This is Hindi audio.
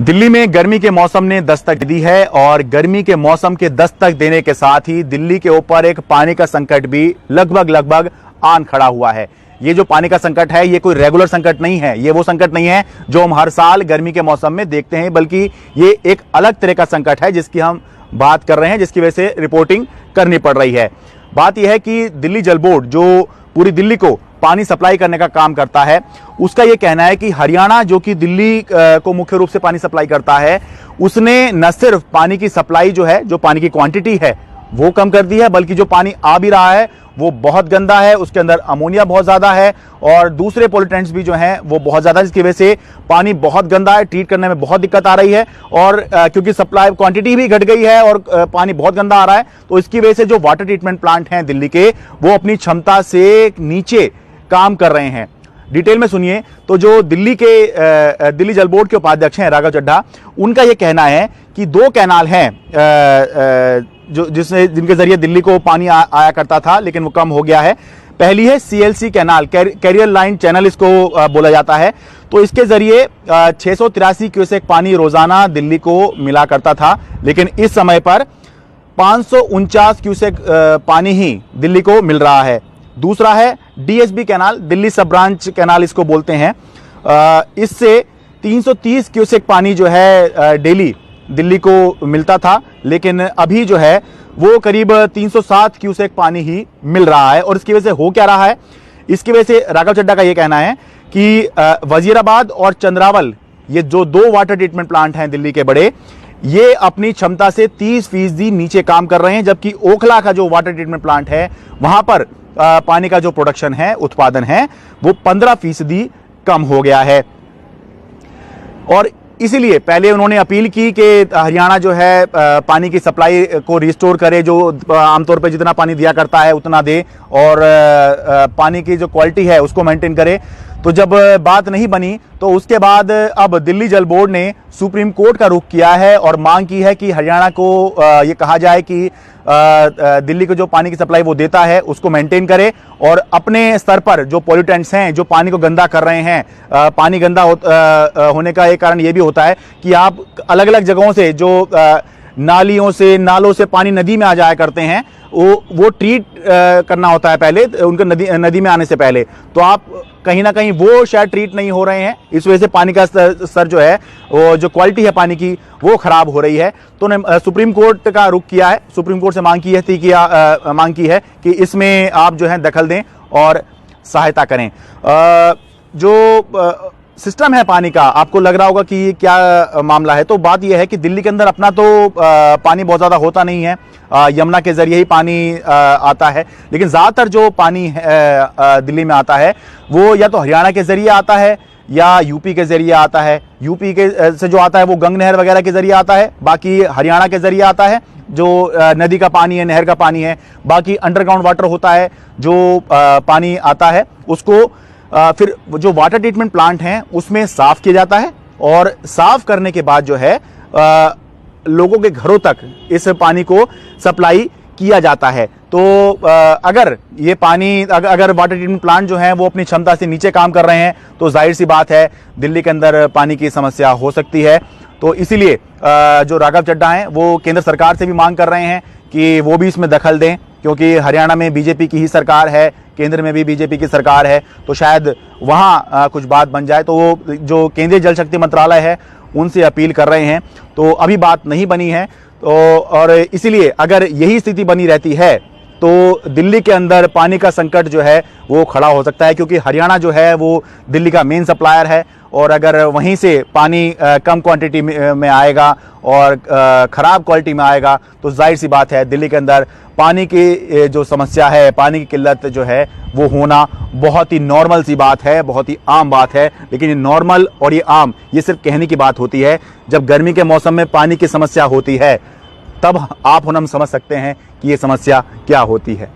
दिल्ली में गर्मी के मौसम ने दस्तक दी है और गर्मी के मौसम के दस्तक देने के साथ ही दिल्ली के ऊपर एक पानी का संकट भी लगभग आन खड़ा हुआ है। ये जो पानी का संकट है ये कोई रेगुलर संकट नहीं है, ये वो संकट नहीं है जो हम हर साल गर्मी के मौसम में देखते हैं, बल्कि ये एक अलग तरह का संकट है जिसकी हम बात कर रहे हैं, जिसकी वजह से रिपोर्टिंग करनी पड़ रही है। बात यह है कि दिल्ली जल बोर्ड जो पूरी दिल्ली को पानी सप्लाई करने का काम करता है, उसका यह कहना है कि हरियाणा जो कि दिल्ली को मुख्य रूप से पानी सप्लाई करता है, उसने न सिर्फ पानी की सप्लाई जो है, जो पानी की क्वांटिटी है वो कम कर दी है, बल्कि जो पानी आ भी रहा है वो बहुत गंदा है, उसके अंदर अमोनिया बहुत ज्यादा है और दूसरे पोल्यूटेंट्स भी जो हैं वो बहुत ज्यादा, जिसकी वजह से पानी बहुत गंदा है, ट्रीट करने में बहुत दिक्कत आ रही है। और क्योंकि सप्लाई क्वांटिटी भी घट गई है और पानी बहुत गंदा आ रहा है, तो इसकी वजह से जो वाटर ट्रीटमेंट प्लांट हैं दिल्ली के, वो अपनी क्षमता से नीचे काम कर रहे हैं। डिटेल में सुनिए तो जो दिल्ली जल बोर्ड के उपाध्यक्ष हैं राघव चड्ढा, उनका यह कहना है कि दो कैनाल हैं जिनके जरिए दिल्ली को पानी आया करता था, लेकिन वो कम हो गया है। पहली है CLC canal, carrier line channel इसको बोला जाता है। तो इसके जरिए 683 क्यूसेक पानी रोजाना दिल्ली को मिला करता था, लेकिन इस समय पर 549 क्यूसेक पानी ही दिल्ली को मिल रहा है। दूसरा है DSB कैनाल, दिल्ली सब ब्रांच कैनाल इसको बोलते हैं। इससे 330 क्यूसेक पानी जो है डेली दिल्ली को मिलता था, लेकिन अभी जो है वो करीब 307 क्यूसेक पानी ही मिल रहा है। और इसकी वजह से हो क्या रहा है, इसकी वजह से राघव चड्ढा का ये कहना है कि वजीराबाद और चंद्रावल, ये जो दो वाटर ट्रीटमेंट प्लांट हैं दिल्ली के बड़े, ये अपनी क्षमता से 30% नीचे काम कर रहे हैं, जबकि ओखला का जो वाटर ट्रीटमेंट प्लांट है वहां पर पानी का जो प्रोडक्शन है, उत्पादन है, वो 15% कम हो गया है। और इसीलिए पहले उन्होंने अपील की कि हरियाणा जो है पानी की सप्लाई को रिस्टोर करे, जो आमतौर पर जितना पानी दिया करता है उतना दे और पानी की जो क्वालिटी है उसको मेंटेन करे। तो जब बात नहीं बनी तो उसके बाद अब दिल्ली जल बोर्ड ने सुप्रीम कोर्ट का रुख किया है और मांग की है कि हरियाणा को ये कहा जाए कि दिल्ली को जो पानी की सप्लाई वो देता है उसको मेंटेन करे और अपने स्तर पर जो पॉल्यूटेंट्स हैं जो पानी को गंदा कर रहे हैं, पानी गंदा होने का एक कारण ये भी होता है कि आप अलग अलग जगहों से जो नालियों से, नालों से पानी नदी में आ जाया करते हैं, वो ट्रीट करना होता है पहले उनको नदी में आने से पहले। तो आप कहीं ना कहीं वो शायद ट्रीट नहीं हो रहे हैं, इस वजह से पानी का स्तर जो है, वो जो क्वालिटी है पानी की, वो खराब हो रही है। तो उन्होंने सुप्रीम कोर्ट का रुख किया है, सुप्रीम कोर्ट से मांग की है कि इसमें आप जो है दखल दें और सहायता करें। जो सिस्टम है पानी का, आपको लग रहा होगा कि ये क्या मामला है, तो बात यह है कि दिल्ली के अंदर अपना तो पानी बहुत ज़्यादा होता नहीं है, यमुना के जरिए ही पानी आता है, लेकिन ज़्यादातर जो पानी दिल्ली में आता है वो या तो हरियाणा के जरिए आता है या यूपी के जरिए आता है। यूपी के से जो आता है वो गंग नहर वगैरह के जरिए आता है, बाकी हरियाणा के जरिए आता है जो नदी का पानी है, नहर का पानी है। बाकी अंडरग्राउंड वाटर होता है जो पानी आता है, उसको फिर जो वाटर ट्रीटमेंट प्लांट हैं उसमें साफ किया जाता है और साफ करने के बाद जो है लोगों के घरों तक इस पानी को सप्लाई किया जाता है। तो अगर ये पानी, अगर वाटर ट्रीटमेंट प्लांट जो हैं वो अपनी क्षमता से नीचे काम कर रहे हैं, तो जाहिर सी बात है दिल्ली के अंदर पानी की समस्या हो सकती है। तो इसीलिए जो राघव चड्ढा हैं वो केंद्र सरकार से भी मांग कर रहे हैं कि वो भी इसमें दखल दें, क्योंकि हरियाणा में बीजेपी की ही सरकार है, केंद्र में भी बीजेपी की सरकार है, तो शायद वहाँ कुछ बात बन जाए। तो वो जो केंद्रीय जल शक्ति मंत्रालय है उनसे अपील कर रहे हैं, तो अभी बात नहीं बनी है। तो और इसीलिए अगर यही स्थिति बनी रहती है तो दिल्ली के अंदर पानी का संकट जो है वो खड़ा हो सकता है, क्योंकि हरियाणा जो है वो दिल्ली का मेन सप्लायर है और अगर वहीं से पानी कम क्वांटिटी में आएगा और ख़राब क्वालिटी में आएगा तो जाहिर सी बात है दिल्ली के अंदर पानी की जो समस्या है, पानी की किल्लत जो है वो होना बहुत ही नॉर्मल सी बात है, बहुत ही आम बात है। लेकिन ये नॉर्मल और ये आम, ये सिर्फ कहने की बात होती है। जब गर्मी के मौसम में पानी की समस्या होती है तब आप और हम समझ सकते हैं कि ये समस्या क्या होती है।